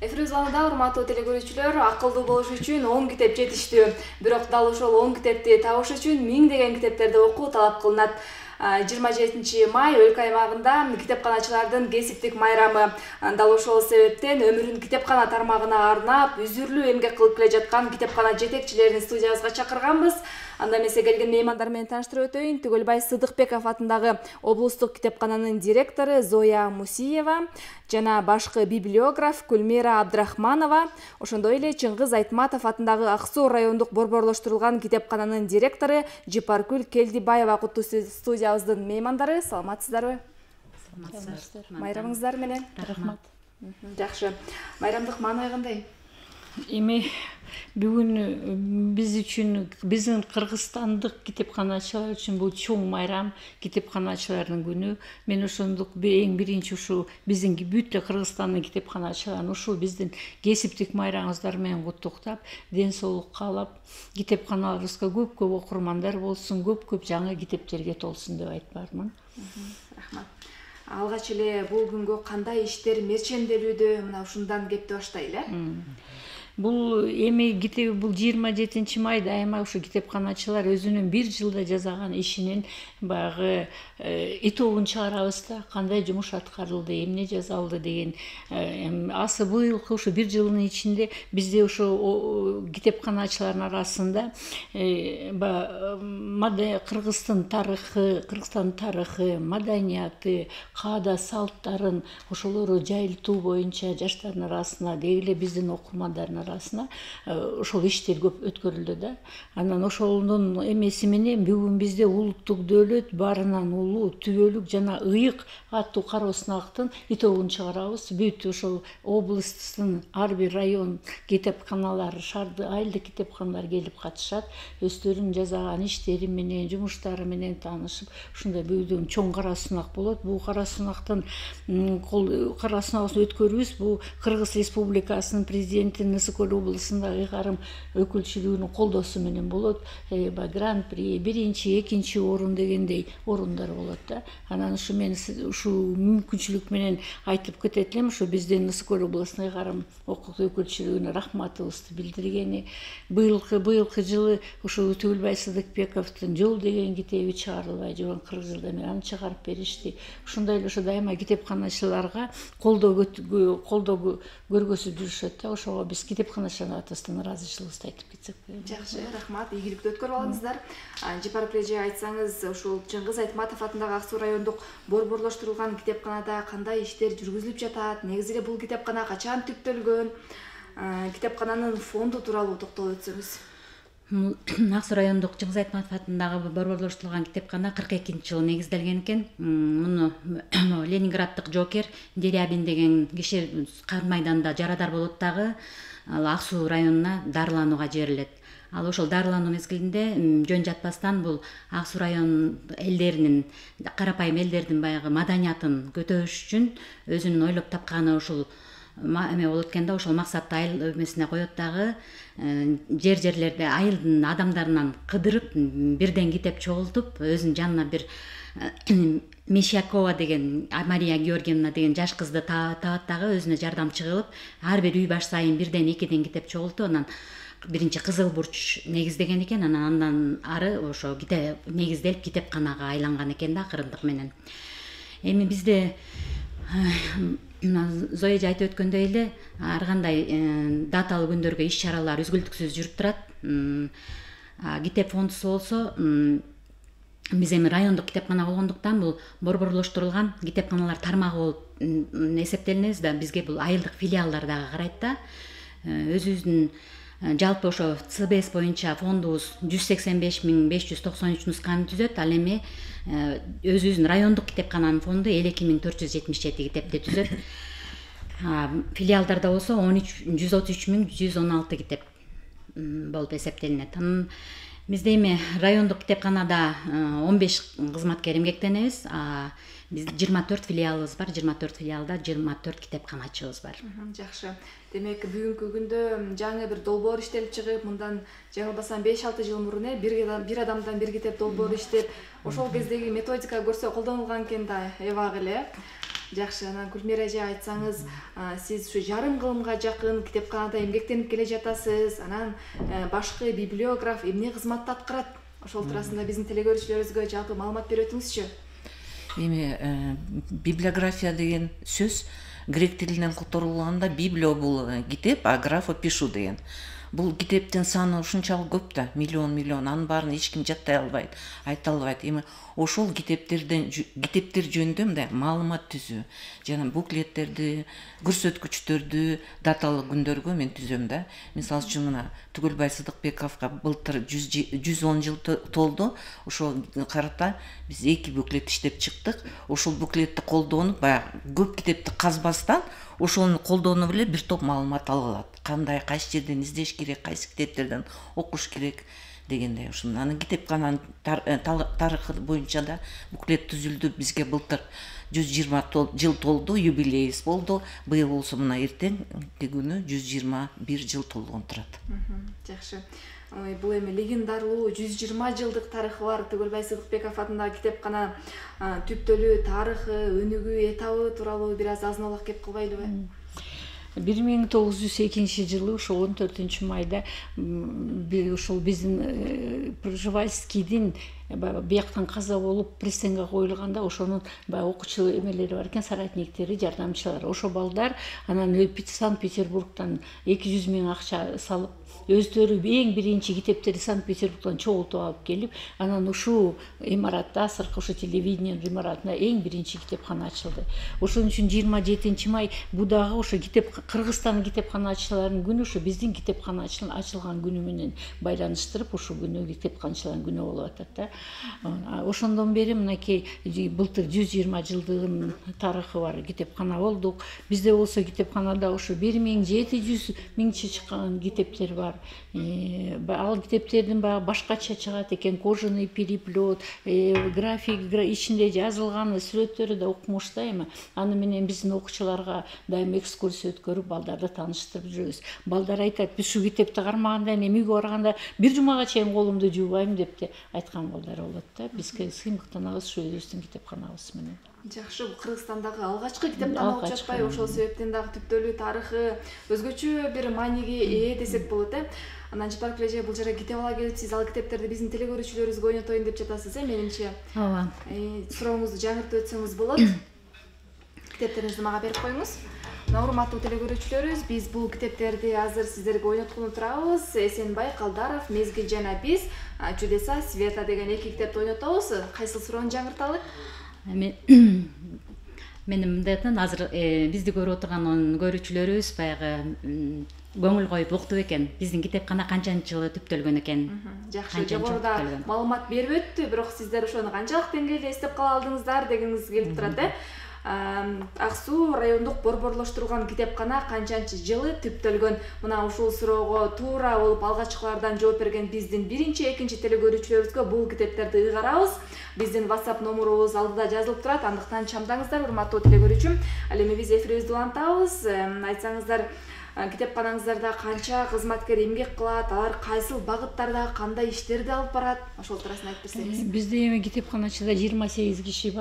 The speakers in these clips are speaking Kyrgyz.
Эфирибиз балында урматтуу телекөрүүчүлөр, акылдуу болуш үчүн 10 китеп жетиштүү. Бирок дал ошол 10 китепти табыш үчүн миңдеген китептерди окуу талап кылынат. 27 май өлкө аймагында китепканачылардын кесиптик майрамы. Дал ошол себептен өмүрүн китепкана тармагына арнап, үзүрлүү эмгек кылып келе жаткан китепкана жетекчилерин студиябызга чакырганбыз. Анда эмесе келген меймандар менен тааныштырып өтөйүн. Түгөлбай Сыдыкбеков атындагы облустук китепкананын директору Зоя Мусиева жана башкы библиограф Гүлмира Абдрахманова, ошондой эле Чыңгыз Айтматов атындагы Ак Суу райондук борборлоштурулган китепкананын директору Жипаркүл Келдибаева куттуу студиябыздын меймандары. Саламатсыздарбы? Саламатсыздар. Майрамыңыздар менен. Рахмат. Жакшы. Майрамдык маанай кандай? Эми бүгүн биз үчүн, биздин кыргызстандык китепканачылар үчүн бул чоң майрам, китепканачылардын күнү. Мен ошондук эң биринчи ушу биздин бүт Кыргызстандын китепканачыларын ушул биздин кесиптик майрамыңыздар менен куттуктап, ден соолук каалап, китепканаларыбызга көп окурмандар болсун, көп жаңы китептерге толсун деп айтпармын. Рахмат. Алгач эле бул күнгө кандай иштер мерченделүүдө, мына ушундан кепти баштайлы. Бул эми китеби бул 27 майда айма ушу китепканачылар өзүнүн бир жылда жасаган ишинин баягы итогун чыгарабыз да, кандай жумуш аткарылды, эмне жасалды деген. Асы быйылкы ушу бир жылдын ичинде бизде ушу китепканачылардын арасында Кыргыздын тарыхы, маданияты, каада салттарын ошолорду жайылтуу боюнча жаштардын арасына, деги биздин окурмандардын арасына ошол иштер көп өткөрүлдү да. Анан ошолдун эмеси менен бүгүн бизде улуттук дөөлөт баарынан улуу, түбөлүк жана ыйык аттуу кароо сынактын итогун чыгарабыз. Бүт ошол облусттун ар бир район китепканалары, шаардык айылдык китепканалар келип катышат. Өздөрүнүн жасаган иштери менен, жумуштары менен таанышып, ушундай бүгүн чоң кара сынак болот. Бул кара сынактын кара сынагын өткөрүүбүз бул Кыргыз Республикасынын президентинин облусунда ыйгарым өкүлчүлүгүнүн колдоосу менен болот. Гран-при, биринчи, экинчи орун дегендей орундар болот да. Анан ушу мен ушу мүмкүнчүлүк менен айтып кетет элем, ушу биздин Ысык-Көл облусунун ыйгарым укук өкүлчүлүгүнө рахматыбызды билдиргени. Быйылкы жылы ушу Түгөлбай Сыдыкбековдун Жол деген китеби чыгарылбай жүргөн 40 жылдан бери аны чыгарып беришти. Ушундай эле дайыма китепканачыларга колдоо көргөзүп жүрүшөт да. Ошого биз китепканачылар атасынан ыраазычылыгыбызды айтып кетсек. Жакшы, рахмат. Ийгиликтүү өткөрүп алыңыздар. Жипаркүл эже, айтсаңыз, ушул Чыңгыз Айтматов атындагы Ак Суу райондук борборлоштурулган китепканада кандай иштер жүргүзүлүп жатат? Негизи эле бул китепкана качан түптөлгөн? Китепкананын фонду тууралуу токтолуп өтсөңүз. Ак Суу райондук Чыңгыз Айтматов атындагы борборлоштурулган китепкана 42-жылы негизделген экен. Муну Ленинграддык жоокер Дерябин деген киши Кар майданда жарадар болот дагы Ак Суу районуна дарыланууга жиберилет. Ал ошол дарылануу мезгилинде жөн жатпастан бул Ак Суу район элдеринин, карапайым элдердин баягы маданиятын көтөрүш үчүн өзүнүн ойлоп тапканы ушул эме болот экен да. Ошол максатты айыл эмесине коет дагы, жерлерде айылдын адамдарынан кыдырып, бирден китеп чогултуп, өзүнүн жанына бир Мещакова деген, Мария Георгиевна деген жаш кызды таап дагы өзүнө жардамчы кылып, ар бир үй баш сайын бирден экиден китеп чогултуп, анан биринчи Кызыл Бурч негиздеген экен, андан ары ошо негизделип китепканага айланган экен да акырындык менен. Эми бизде Зоя эже айтып өткөндөй эле ар кандай даталуу күндөргө иш-чаралар үзгүлтүксүз жүрүп турат. Китеп фондусу болсо биз эми райондук китепкана болгондуктан бул борборлоштурулган китепканалар тармагы болуп эсептелинебиз да. Бизге бул айылдык филиалдар дагы карайт да. Өзүбүздүн жалпы ошо ЦБС боюнча фондубуз 185.593 нусканы түзөт. Ал эми өзүбүздүн райондук китепкананын фонду 52.477 китепти түзөт. Филиалдарда болсо 133.116 китеп болуп эсептелинет. Бизде эми райондук китепканада 15 кызматкер эмгектенебиз. Биз 24 филиалыбыз бар. 24 филиалда 24 китепканачыбыз бар. Жакшы. Демек, бүгүнкү күндө жаңы бир долбоор иштелип чыгып, мындан жаңылбасам 5-6 жыл мурун бир адамдан бир китеп долбоор иштеп, ошол кездеги методика көрсө колдонулган экен да, эбак эле. Жакшы, анан Гүлмира эже айтсаңыз, сиз ушу жарым кылымга жакын китепканада эмгектенип келе жатасыз. Анан башкы библиограф эмне кызматты аткарат? Ошол туурасында биздин телекөрүүчүлөрүбүзгө жалпы маалымат берип өтүңүзчү. Эми библиография деген сөз грек тилинен которулганда библио бул китеп, а графо пишу деген. Бул китептин саны ушунчалык көп да, миллион. Анын баарын эч ким жаттай албайт, айта албайт. Эми ошол китептер жөнүндө мындай маалымат түзүү, жана буклеттерди, көрсөткүчтөрдү даталуу күндөргө мен түзөм да. Мисалы үчүн мына Түгөлбай Сыдыкбековго былтыр 110 жыл толду. Ошол карата биз 2 буклет иштеп чыктык. Ошол буклетти колдонуп, баягы көп китепти казбастан ошону колдонуп эле бир топ маалымат ала алат. Кандай, кайсы жерден издеш керек, кайсы китептерден окуш керек дегендей. Ошондо анын китепкананын тарыхы боюнча да буклет түзүлдү. Бизге былтыр 120 жыл толду, юбилейибиз болду. Быйыл болсо мына эртеңки күнү 121 жыл толгон турат. Жакшы. Бул эми легендарлуу 120 жылдык тарыхы бар Түгөлбай Сыдыкбеков атындагы китепкана түптөлүү тарыхы, өнүгүү этабы тууралуу бир аз азын-аулак кеп кылбайлыбы? 1902 жылы ошо 14 майда ошол биздин Пржевальскийдин бияктан каза болуп пристаньга коюлганда ошонун баягы окуучу эмелери бар экен, соратниктери, жардамчылары. Ошо балдар анан Санкт-Петербургтан 200 000 акча салып өздөрү эң биринчи китептерди Санкт-Петербургтан чогултуп алып келип, анан ушул имаратта, азыркы ошо телевидение имаратында эң биринчи китепкана ачылды. Ошон үчүн 27 май бу дагы ошо Кыргызстан китепканачыларынын күнү, ошо биздин китепкана ачылган күнү менен байланыштырып, ошол күнү китепканчылардын күнү болуп атат да. Ошондон бери мынакей былтыр 120 жылдыгынын тарыхы бар китепкана болдук. Бизде болсо китепканада ошо 1700 миңче чыккан китептер бар. Ал китептердин баягы башкача чыгат экен, кожаный переплет, график ичинде жазылган сүрөттөрү да укмуш да. Эми аны менен биздин окуучуларга дайым экскурсия өткөрүп, балдарды тааныштырып жүрөбүз. Балдар айтат, биз шу китепти кармаганда эми үйгө барганда бир жумага чейин колумду жуубайм деп айткан балдар болот да. Бизге сыймыктанабыз ушу өзүбүздүн китепканабыз менен. Жакшы, бул Кыргызстандагы алгачкы китепкана болуп жатпайбы? Ошол себептен дагы түптөлүү тарыхы өзгөчө бир мааниге ээ десек болот Анан Жапаркүл эже бул жерге китеп ала келип, сиз ал китептерди биздин телекөрүүчүлөрүбүзгө ойнотоюн деп жатасыз, менимче. Ооба. Сурооңузду жаңыртып өтсөңүз болот. Китептериңизди мага берип коюңуз. Урматтуу телекөрүүчүлөрүбүз, биз бул китептерди азыр сиздерге ойноткону турабыз. Эсенбай Калдаров, Мезгил жана биз, Чудеса Света деген 2 китепти ойнотобуз. Кайсыл суроону жаңырталы? Менин мындайдан азыр бизди көрүп отурган көрүүчүлөрүбүз баягы көңүл коюп уктуп экен. Биздин китепкана канчанчы жылы түптөлгөн экен? Жакшы, жогоруда маалымат берип өттү, бирок сиздер ошону канчалык деңгээлде эстеп кала алдыңыздар дегениңиз келип турат. Ак Суу райондук борборлоштурулган китепкана канчанчы жылы түптөлгөн? Мына ушул суроого туура болуп алгачкылардан жооп берген биздин биринчи, экинчи телекөрүүчүлөрүбүзгө бул китептерди ыйгарабыз. Биздин WhatsApp номерубуз алдыда жазылып турат. Андыктан чамдаңыздар, урматтуу телекөрүүчүм. Ал эми биз эфирибизди улантабыз. Айтсаңыздар, китепканаңыздарда канча кызматкер эмгек кылат, алар кайсыл багыттарда кандай иштерди алып барат? Ошол туурасында айтып берсеңиз. Бизде эми китепканачыда 28 киши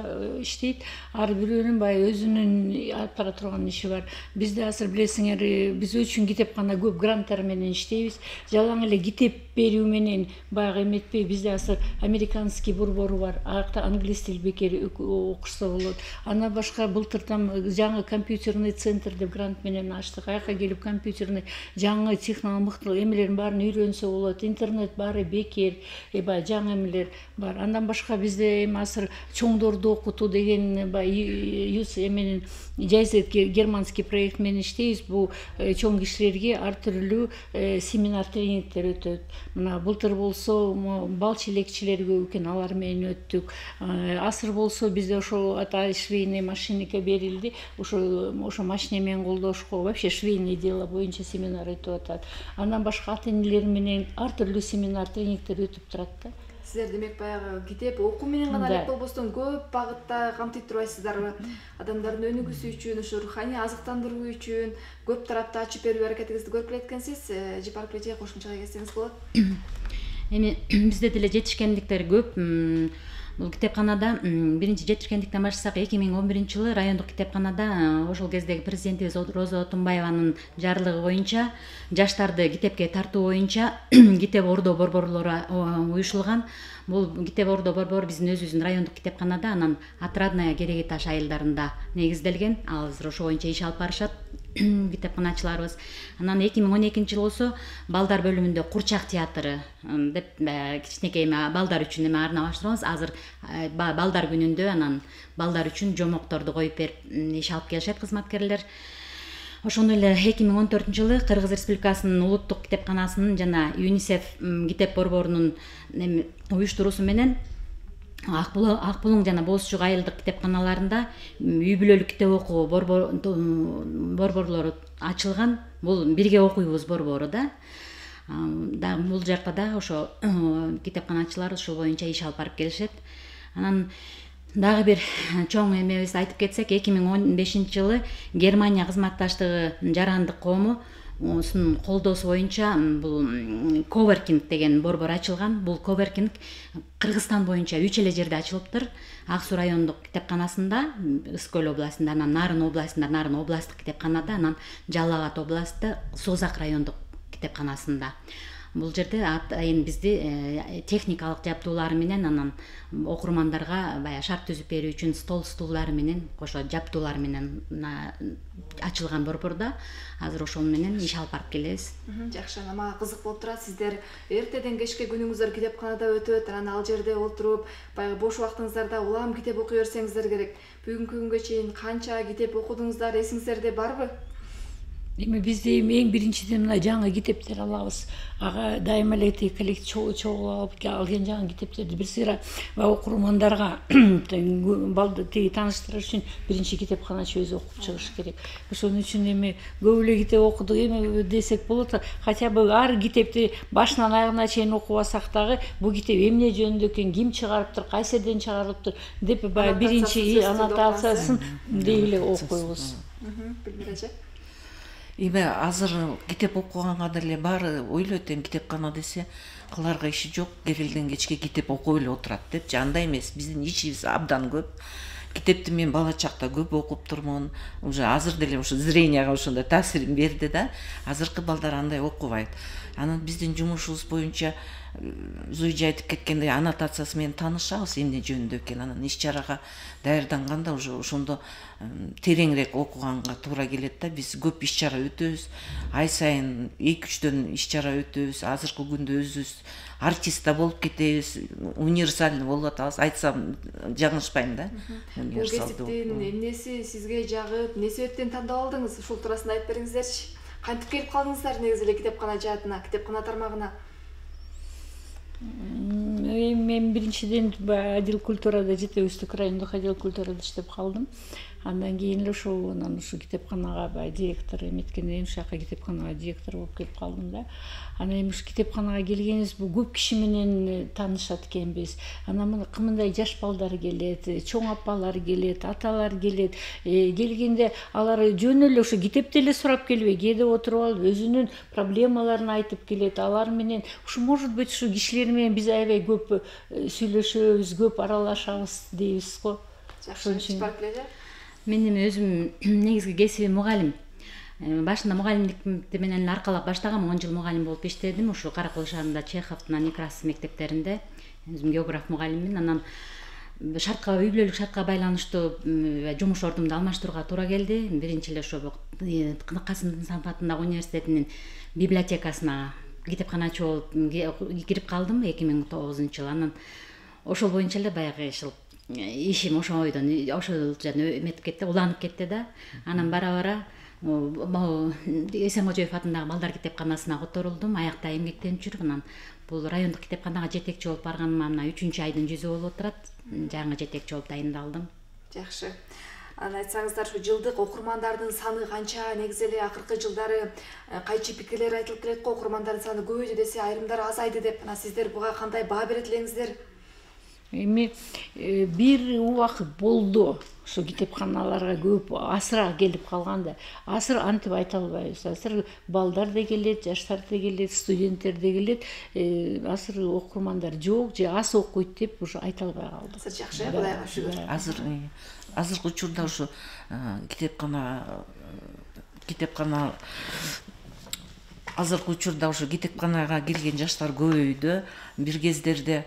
иштейт. Ар бирөөнүн баягы өзүнүн алып бара турган иши бар. Бизде азыр билесиңер, биз үчүн китепкана көп гранттар менен иштейбиз. Жалаң эле китеп берүү менен баягы эметпей, бизде азыр американский борбору бар. Аякта англис тил бекери окушса болот. Андан башка былтырдан жаңы компьютерный центр деп грант менен ачтык. Аякка келип компьютерный жаңы технологиялык эмелерин баарын үйрөнсө болот. Интернет баары бекер, баягы жаңы эмелер бар. Андан башка бизде эми азыр чоңдорду окутуу деген юз эменин жайзет германский проект менен иштейбиз. Бул чоң кишилерге ар түрдүү семинар тренингтер өтөт. Мына былтыр болсо бал челекчилерге экен, алар менен өттүк. Асыр болсо бизде ошо швейный машинеке берилди. Ошо машине менен колдошко, вообще швейный дело боюнча семинар өтүп атат. Андан башка ата-энелер менен ар түрдүү семинар тренингтер өтүп турат да. Сиздер демек баягы китеп окуу менен гана элек болбостон көп багытта камтып турбайсыздарбы? Адамдардын өнүгүүсү үчүн, ушу руханий азыктандыруу үчүн көп тарапты ачып берүү аракетиңизди көрүп келеткенсиз. Жапаркүл эже кошумчага келсеңиз болот. Эми бизде деле жетишкендиктер көп. Бул китепканада биринчи жетишкендиктен баштасак 2011-жылы райондук китепканада ошол кездеги президентибиз Роза Отунбаеванын жарлыгы боюнча жаштарды китепке тартуу боюнча китеп ордо борборлору уюшулган. Бул китеп ордо борбор биздин өзүбүздүн райондук китепканада, анан Отрадная Кереги Таш айылдарында негизделген. Азыр ошо боюнча иш алып барышат китепканачыларыбыз. Анан 2012-жылы болсо балдар бөлүмүндө Курчак театры деп кичинекей балдар үчүн эме арналаштырганбыз. Азыр балдар күнүндө анан балдар үчүн жомокторду коюп берип иш алып келишет кызматкерлер. Ошондой эле 2014-жылы Кыргыз Республикасынын улуттук китепканасынын жана ЮНИСЕФ китеп борборунун уюштуруусу менен Акбулуң жана Боозчук айылдык китепканаларында үй бүлөлүк китеп окуу борборлору ачылган. Бул бирге окуйбуз борбору да. Бул жакта да ошо китепканачылар ошол боюнча иш алып барып келишет. Анан дагы бир чоң эмебизди айтып кетсек, 2015-жылы Германия кызматташтыгы жарандык коому колдоосу боюнча бул Коверкинг деген борбор ачылган. Бул Коверкинг Кыргызстан боюнча 3 эле жерде ачылыптыр. Ак Суу райондук китепканасында, Ысык-Көл областында, анан Нарын областында, Нарын областтык китепканада, анан Жалал Абад областы Созак райондук китепканасында. Бул жерде атайын бизди техникалык жабдуулары менен, анан окурмандарга баягы шарт түзүп берүү үчүн стулдары менен, кошо жабдуулар менен ачылган борборда. Азыр ошол менен иш алып барып келебиз. Жакшы, мага кызык болуп турат. Сиздер эртеден кечке күнүңүздөр китепканада өтөт, анан ал жерде отуруп, баягы бош убактыңыздарда улам китеп окуй берсеңиздер керек. Бүгүнкү күнгө чейин канча китеп окудуңуздар, эсиңиздерде барбы? Эми бизде эң биринчиден мына жаңы китептер алабыз. Ага дайыма эле чогуу алып алган жаңы китептерди бир сыйра окурмандарга тааныштырыш үчүн биринчи китепканачы өзү окуп чыгыш керек. Ошон үчүн эми көп эле китеп окудук эми десек болот. Хотя бы ар китепти башынан аягына чейин окубасак дагы бул китеп эмне жөнүндө экен, ким чыгарыптыр, кайсы жерден чыгарылыптыр деп баягы биринчи аннотациясын дей эле окуйбуз. Билбирачы. Эми азыр китеп окуганга деле баары ойлойт, эми китепкана десе кыларга иши жок, кегелден кечке китеп окуп эле отурат депчи. Андай эмес, биздин ишибиз абдан көп. Китепти мен бала чакта көп окуптурмун. Уже азыр деле ошо зренияга ошондой таасирин берди да. Азыркы балдар андай окубайт. Анан биздин жумушубуз боюнча Зуйжа айтып кеткендей аннотациясы менен таанышабыз, эмне жөнүндө экен. Анан иш чарага даярданганда уже ошондо тереңирээк окуганга туура келет да. Биз көп иш чара өтөбүз. Ай сайын 2-3 иш чара өтөбүз. Азыркы күндө өзүбүз артистта болуп кетебиз. Универсальный болуп атабыз. Айтсам жаңылышпайм да. Бул кесиптин эмнеси сизге жагып, эмне себептен тандап алдыңыз? Ушул туурасында айтып бериңиздерчи. Кантип келип калдыңыздар негизи эле китепкана жаатына, китепкана тармагына? Мен биринчиден отдел культурада Жети-Өстүк райондук отдел культурада иштеп калдым. Андан кийин эле ошол китепканага директор эметкенден ушул жака китепканага директор болуп келип калдым да. Анан эми ушу китепканага келгенибиз бул көп киши менен таанышат экенбиз. Анан мындай жаш балдар келет, чоң апалар келет, аталар келет. Келгенде алар жөн эле ошо китепти эле сурап келбей, кээде отуруп алып өзүнүн проблемаларын айтып келет. Алар менен ушу может быть ушу кишилер менен биз аябай көп сүйлөшөбүз, көп аралашабыз дейбиз го. Жакшы, барып эле. Мен эми өзүм негизги кесибим мугалим. Башында мугалимдик менен аркалап баштагам, 10 жыл мугалим болуп иштедим. Ушу Каракөл шаарында Чеховдун Некрасов мектептеринде өзүм географ мугалиммин. Анан үй бүлөлүк шартка байланыштуу жумуш ордумду алмаштырууга туура келди. Биринчи эле ошо Касым Сампатындагы университетинин библиотекасына китепканачы болуп кирип калдым 2009-жылы. Анан ошол боюнча эле баягы ишим ошойдон ошол эметип кетти, уланып кетти да. Анан бара-бара Эсенкожоев атындагы балдар китепканасына которулдум, аякта эмгектенип жүрүп, анан бул райондук китепканага жетекчи болуп барганыма мына 3-айдын жүзү болуп отурат. Жаңы жетекчи болуп дайындалдым. Жакшы. Анан айтсаңыздар, ушу жылдык окурмандардын саны канча? Негизи эле акыркы жылдары кайчы пикирлер айтылып келет го, окурмандардын саны көбөйдү десе, айрымдар азайды деп. Анан сиздер буга кандай баа берет элеңиздер? Эми бир убакыт болду ошо китепканаларга көп асыра келип калганда. Асыр антип айта албайбыз. Асыр балдар да келет, жаштар да келет, студенттер да келет. Асыр окурмандар жок же аз окуйт деп ушу айта албай калдык. Азыр жакшы, Кудайга шүгүр. Азыркы учурда ушу китепкана азыркы учурда ушу китепканага келген жаштар көбөйдү. Бир кездерде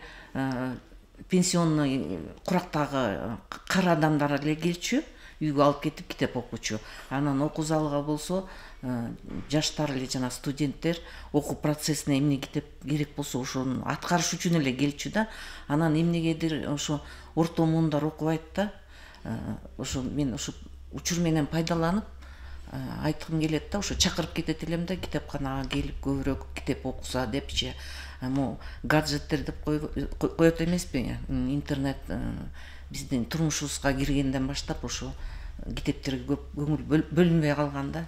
пенсионный курактагы кара адамдар эле келчү, үйгө алып кетип китеп окучу. Анан окуу залга болсо жаштар эле жана студенттер окуу процессине эмне китеп керек болсо ошону аткарыш үчүн эле келчү да. Анан эмнегедир ошо орто муундар окубайт да. Ошо мен ошо учур менен пайдаланып айткым келет да, ошо чакырып кетет элем да, китепканага келип көбүрөөк китеп окуса депчи. Могу гаджеттер деп коет эмеспи? Интернет биздин турмушубузга киргенден баштап ошо китептерге көп көңүл бөлүнбөй калган да.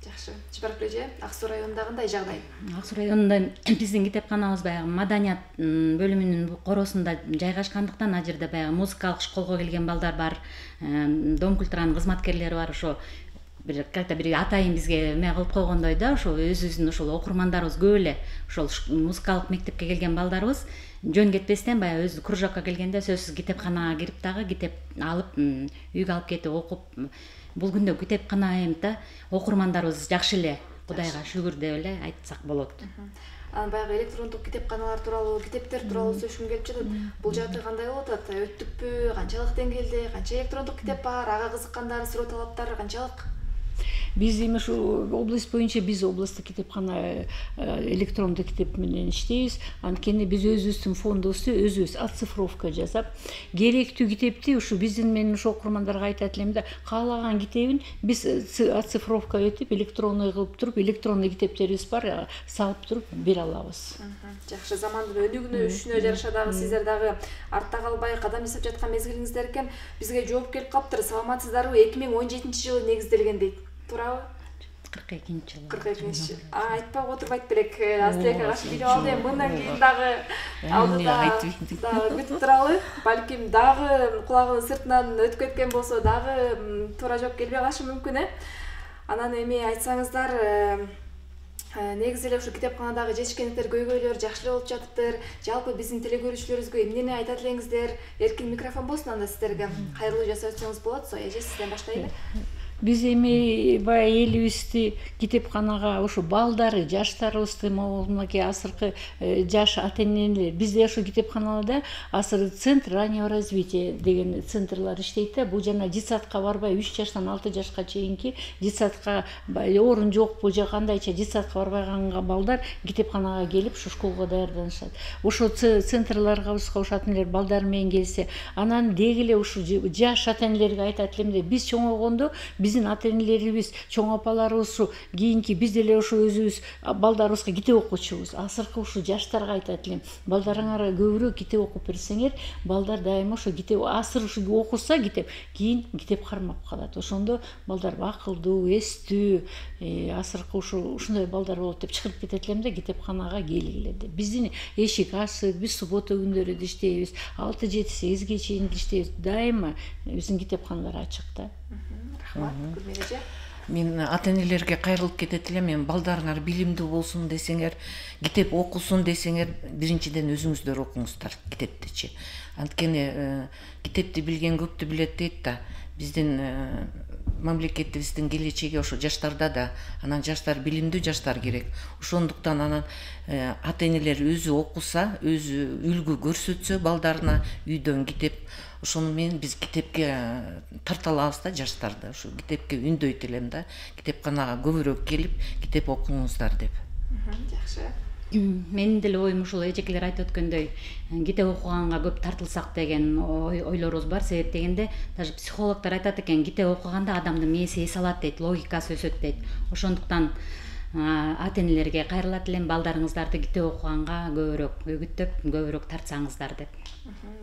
Жакшы. Чыбаркул эже, Ак Суу районундагындай жагдай? Ак Суу районунда биздин китепканабыз баягы маданият бөлүмүнүн коросунда жайгашкандыктан ал жерде баягы музыкалык школго келген балдар бар, Дом культуранын кызматкерлери бар. Ошо бир атайын бизге эме кылып койгондой да, ошо өзүбүздүн ошол окурмандарыбыз көп эле ошол музыкалык мектепке келген балдарыбыз жөн кетпестен баягы өзү кружокко келгенде сөзсүз китепканага кирип дагы китеп алып үйгө алып кетип окуп. Бул күндө китепкана да окурмандарыбыз жакшы эле, Кудайга шүгүр деп эле айтсак болот. Анан баягы электрондук китепканалар тууралуу, китептер тууралуу сөйлөшкүм келип жатат. Бул жагдай кандай болуп атат? Өттүкпү? Канчалык деңгээлде? Канча электрондук китеп бар? Ага кызыккандар, суроо талаптары канчалык? Биз эми ушу область боюнча биз областтык китепкана электрондук китеп менен иштейбиз. Анткени биз өзүбүздүн фондубузду өзүбүз оцифровка жасап, керектүү китепти ушу биздин менен ушу окурмандарга айтат элем да, каалаган китебин биз оцифровка этип, электронный кылып туруп, электронный китептерибиз бар, салып туруп бере алабыз. Жакшы, замандын өнүгүүнүнө жараша дагы сиздер дагы артта калбай кадам жасап жаткан мезгилиңиздер экен. Бизге жооп келип калыптыр. Саламатсыздарбы? 2017-жылы негизделген дейт. Туурабы? 42-жылы. 42-жылы. Айтпак отурбайт белек. Азтека кашып билип алды. Мындан кийин дагы алдыда күтүп туралы. Балким дагы кулагынын сыртынан өтүп кеткен болсо дагы туура жооп келбей калышы мүмкүн, Анан эми айтсаңыздар, негизи эле ушу китепканадагы жетишкендиктер, көйгөйлөр жакшы эле болуп жатыптыр. Жалпы биздин телекөрүүчүлөрүбүзгө эмнени айтат элеңиздер? Эркин микрофон болсун анда сиздерге. Кайрылуу жасап өтсөңүз болот. Эже, сизден баштайлы. Биз эми баягы элибизди китепканага ошо балдары, жаштарыбызды, мынакей асыркы жаш ата-энелер, бизде ошо китепканаларда асыр центр раннего развития деген центрлар иштейт да. Бул жана детсадка барбай 3 жаштан 6 жашка чейинки детсадка орун жокпу же кандайча детсадка барбайганга балдар китепканага келип ушу школго даярданышат. Ошо центрларга ата-энелер балдар менен келсе, анан деги эле ушу жаш ата-энелерге айтат элем да, биз чоңойгондо биздин ата-энелерибиз, чоң апаларыбыз ушу кийинки биз деле ошо өзүбүз балдарыбызга китеп окучубуз. Азыркы ушу жаштарга айтат элем, балдарыңарга көбүрөөк китеп окуп берсеңер, балдар дайыма ошо китеп асыр ушу окуса китеп, кийин китеп кармап калат. Ошондо балдар акылдуу, эстүү, асыркы ушундай балдар болот деп чыгырып кетет элем да, китепканага келгиле деп. Биздин эшик ачык, биз суббота күндөрү да иштейбиз, 6-7-8ге чейин иштейбиз. Дайыма биздин китепканалар ачык да. Мен ата-энелерге кайрылып кетет элем, мен балдарыңар билимдүү болсун десеңер, китеп окусун десеңер, биринчиден өзүңүздөр окуңуздар китептичи. Анткени китепти билген көптү билет дейт да. Биздин мамлекетибиздин келечеги ошо жаштарда да. Анан жаштар билимдүү жаштар керек. Ошондуктан анан ата-энелер өзү окуса, өзү үлгү көрсөтсө балдарына үйдөн китеп, ошону менен биз китепке тарта алабыз да жаштарды. Ошо китепке үндөйт элем да. Китепканага көбүрөөк келип, китеп окуңуздар деп. Жакшы. Менин деле оюм ушул эжекелер айтып өткөндөй, китеп окуганга көп тартылсак деген ойлорубуз бар. Себеп дегенде, даже психологдор айтат экен, китеп окуганда адамдын мээси эс алат дейт, логикасы өсөт дейт. Ошондуктан ата энелерге кайрылат элем, балдарыңыздарды китеп окуганга көбүрөөк үгүттөп, көбүрөөк тартсаңыздар деп.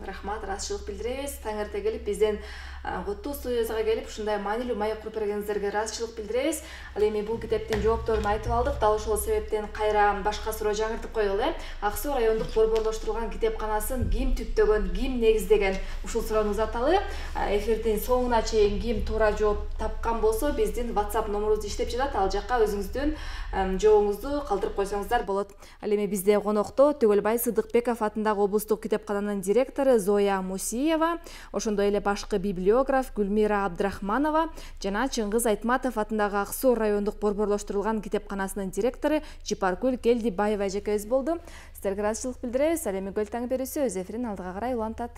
Рахмат, ыраазычылык билдиребиз. Таң эрте келип бизден Куттуу студиябызга келип ушундай маанилүү маек куруп бергениңиздерге ыраазычылык билдиребиз. Ал эми бул китептин жоопторун айтып алдык. Дал ошол себептен кайра башка суроо жаңыртып коелу. Ак Суу райондук борборлоштурулган китепканасын ким түптөгөн, ким негиздеген? Ушул суроону узаталы. Эфирдин соңуна чейин ким туура жооп тапкан болсо, биздин WhatsApp номерубуз иштеп жатат. Ал жакка өзүңүздүн жообуңузду калтырып койсоңуздар болот. Ал эми бизде конокто Төгөлбай Сыдыкбеков атындагы облустук китепкананын директору Зоя Мусиева, ошондой эле башкы библиограф Гүлмира Абдрахманова жана Чыңгыз Айтматов атындагы Ак Суу райондук борборлоштурулган китепканасынын директору Жипаркүл Келдибаева эжекебиз болду. Сиздерге ыраазычылык билдиребиз. Ал эми Көл таң берүүсү өз эфирин алдыга карай улантат.